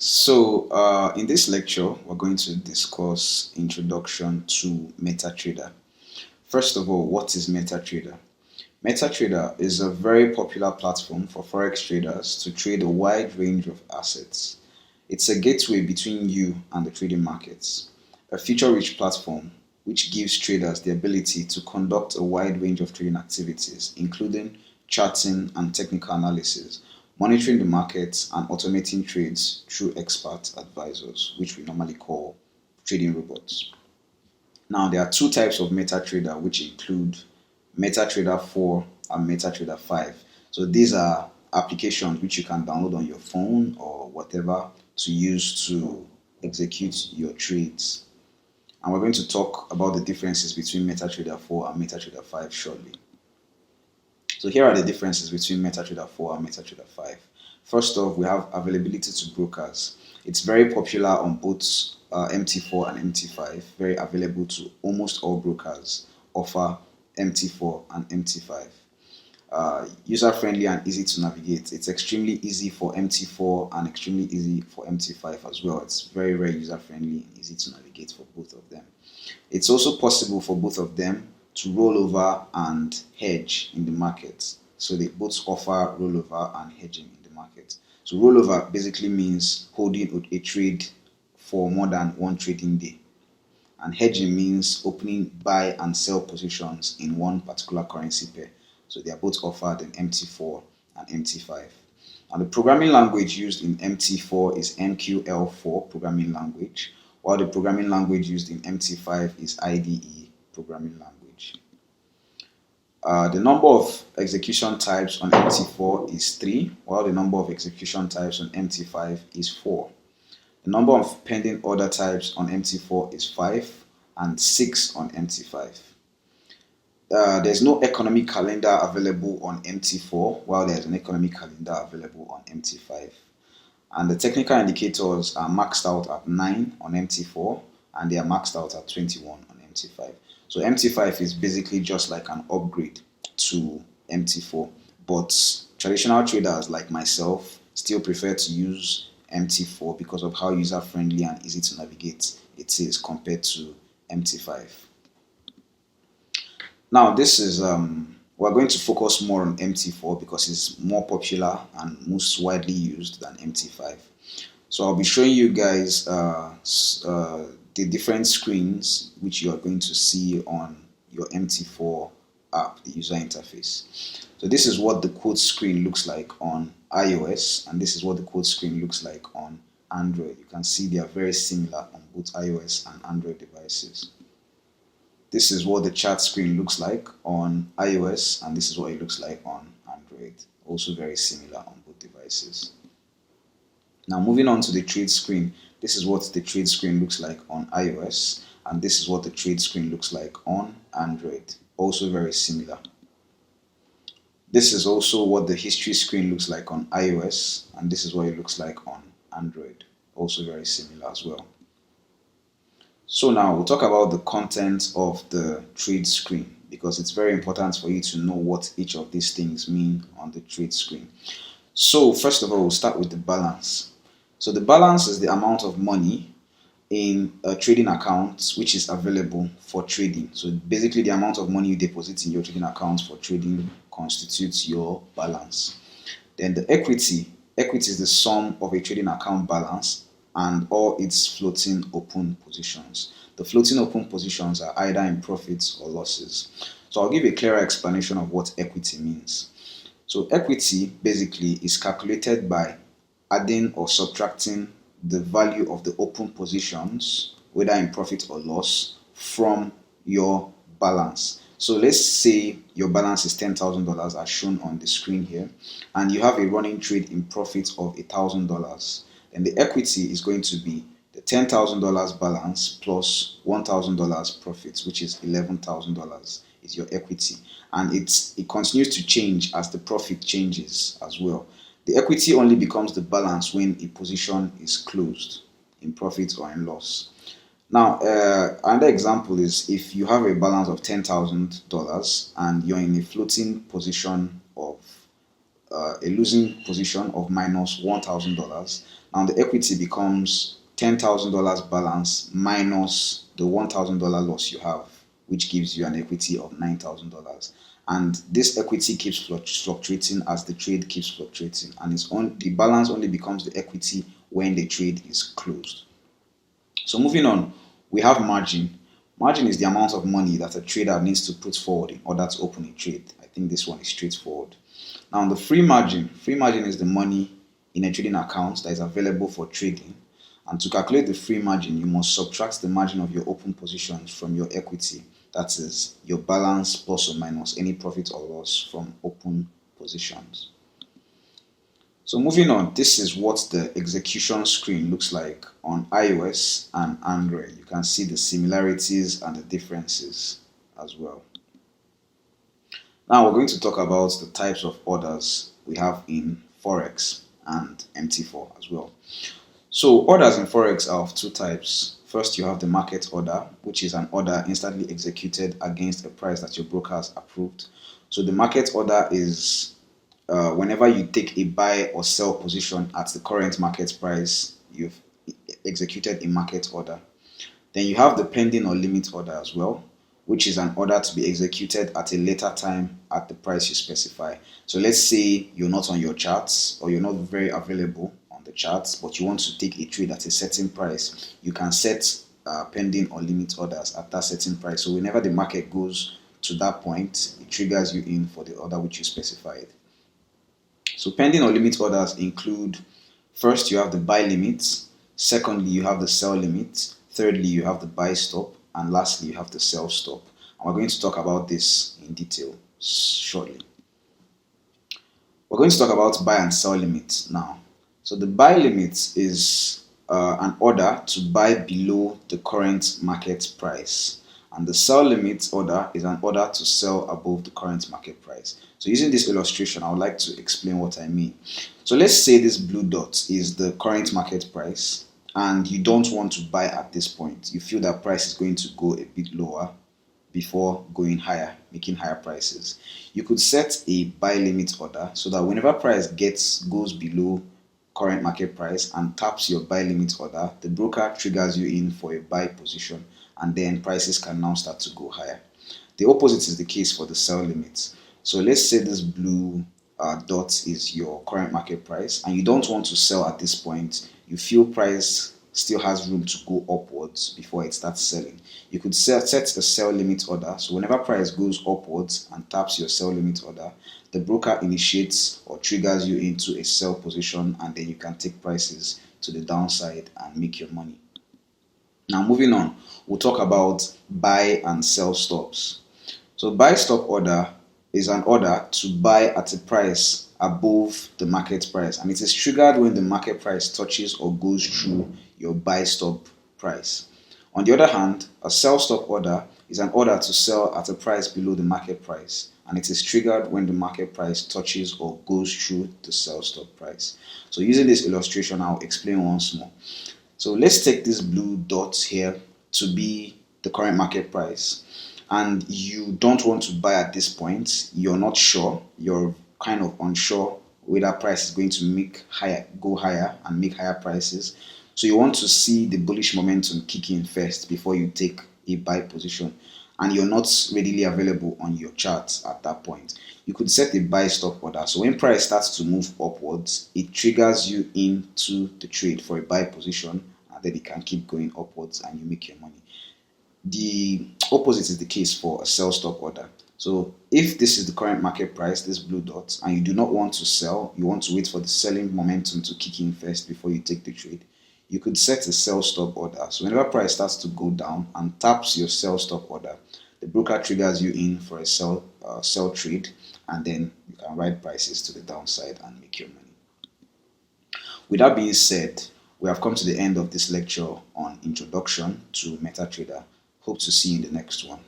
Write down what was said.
In this lecture, we're going to discuss Introduction to MetaTrader. First of all, what is MetaTrader? MetaTrader is a very popular platform for Forex traders to trade a wide range of assets. It's a gateway between you and the trading markets, a feature-rich platform which gives traders the ability to conduct a wide range of trading activities, including charting and technical analysis, monitoring the markets, and automating trades through expert advisors, which we normally call trading robots. Now, there are two types of MetaTrader, which include MetaTrader 4 and MetaTrader 5. So these are applications which you can download on your phone or whatever to use to execute your trades. And we're going to talk about the differences between MetaTrader 4 and MetaTrader 5 shortly. So here are the differences between MetaTrader 4 and MetaTrader 5. First off, we have availability to brokers. It's very popular on both MT4 and MT5, very available to almost all brokers, offer MT4 and MT5. User-friendly and easy to navigate. It's extremely easy for MT4 and extremely easy for MT5 as well. It's very, very user-friendly and easy to navigate for both of them. It's also possible for both of them to roll over and hedge in the market. So they both offer rollover and hedging in the market. So rollover basically means holding a trade for more than one trading day. And hedging means opening buy and sell positions in one particular currency pair. So they are both offered in MT4 and MT5. And the programming language used in MT4 is MQL4 programming language, while the programming language used in MT5 is IDE programming language. The number of execution types on MT4 is 3, while the number of execution types on MT5 is 4. The number of pending order types on MT4 is 5 and 6 on MT5. There's no economic calendar available on MT4, while there's an economic calendar available on MT5. And the technical indicators are maxed out at 9 on MT4 and they are maxed out at 21 on MT5. So MT5 is basically just like an upgrade to MT4, but traditional traders like myself still prefer to use MT4 because of how user-friendly and easy to navigate it is compared to MT5. Now this is we're going to focus more on MT4 because it's more popular and most widely used than MT5. So I'll be showing you guys the different screens which you are going to see on your MT4 app, the user interface. So this is what the quote screen looks like on iOS, and this is what the quote screen looks like on Android. You can see they are very similar on both iOS and Android devices. This is what the chart screen looks like on iOS, and this is what it looks like on Android. Also very similar on both devices. Now moving on to the trade screen, this is what the trade screen looks like on iOS, and this is what the trade screen looks like on Android. Also very similar. This is also what the history screen looks like on iOS, and this is what it looks like on Android. Also very similar as well. So now we'll talk about the content of the trade screen because it's very important for you to know what each of these things mean on the trade screen. So first of all, we'll start with the balance. So the balance is the amount of money in a trading account which is available for trading. So basically the amount of money you deposit in your trading account for trading constitutes your balance. Then the equity is the sum of a trading account balance and all its floating open positions. The floating open positions are either in profits or losses. So I'll give a clearer explanation of what equity means. So equity basically is calculated by adding or subtracting the value of the open positions, whether in profit or loss, from your balance. So let's say your balance is $10,000 as shown on the screen here, and you have a running trade in profit of $1,000. And the equity is going to be the $10,000 balance plus $1,000 profits, which is $11,000 is your equity. And it continues to change as the profit changes as well. The equity only becomes the balance when a position is closed in profit or in loss. Now, another example is if you have a balance of $10,000 and you're in a floating position of a losing position of minus $1,000. Now the equity becomes $10,000 balance minus the $1,000 loss you have, which gives you an equity of $9,000. And this equity keeps fluctuating as the trade keeps fluctuating, and the balance only becomes the equity when the trade is closed. So moving on, we have margin. Margin is the amount of money that a trader needs to put forward in order to open a trade. I think this one is straightforward. Now, the free margin is the money in a trading account that is available for trading. And to calculate the free margin, you must subtract the margin of your open positions from your equity. That is your balance plus or minus any profit or loss from open positions. So moving on, this is what the execution screen looks like on iOS and Android. You can see the similarities and the differences as well. Now we're going to talk about the types of orders we have in Forex and MT4 as well. So orders in Forex are of two types. First, you have the market order, which is an order instantly executed against a price that your broker has approved. So the market order is whenever you take a buy or sell position at the current market price, you've executed a market order. Then you have the pending or limit order as well, which is an order to be executed at a later time at the price you specify. So let's say you're not on your charts or you're not very available on the charts, but you want to take a trade at a certain price. You can set pending or limit orders at that certain price. So whenever the market goes to that point, it triggers you in for the order which you specified. So pending or limit orders include, first you have the buy limit, secondly you have the sell limit, thirdly you have the buy stop, and lastly you have the sell stop. And we're going to talk about this in detail shortly. We're going to talk about buy and sell limit now. So the buy limit is an order to buy below the current market price. And the sell limit order is an order to sell above the current market price. So using this illustration, I would like to explain what I mean. So let's say this blue dot is the current market price and you don't want to buy at this point. You feel that price is going to go a bit lower before going higher, making higher prices. You could set a buy limit order so that whenever price goes below current market price and taps your buy limit order, the broker triggers you in for a buy position, and then prices can now start to go higher. The opposite is the case for the sell limit. So let's say this blue dot is your current market price and you don't want to sell at this point. You feel price still has room to go upwards before it starts selling. You could set a sell limit order. So whenever price goes upwards and taps your sell limit order, the broker initiates or triggers you into a sell position, and then you can take prices to the downside and make your money. Now moving on, we'll talk about buy and sell stops. So buy stop order is an order to buy at a price above the market price, and it is triggered when the market price touches or goes through your buy stop price. On the other hand, a sell stop order is an order to sell at a price below the market price, and it is triggered when the market price touches or goes through the sell stop price. So using this illustration, I'll explain once more. So let's take this blue dot here to be the current market price, and you don't want to buy at this point. You're not sure, you're kind of unsure whether price is going to go higher and make higher prices. So you want to see the bullish momentum kick in first before you take a buy position, and you're not readily available on your charts at that point. You could set a buy stop order. So when price starts to move upwards, it triggers you into the trade for a buy position, and then it can keep going upwards and you make your money. The opposite is the case for a sell stop order. So if this is the current market price, this blue dot, and you do not want to sell, you want to wait for the selling momentum to kick in first before you take the trade, you could set a sell stop order. So whenever price starts to go down and taps your sell stop order, the broker triggers you in for a sell trade, and then you can ride prices to the downside and make your money. With that being said, we have come to the end of this lecture on Introduction to MetaTrader. Hope to see you in the next one.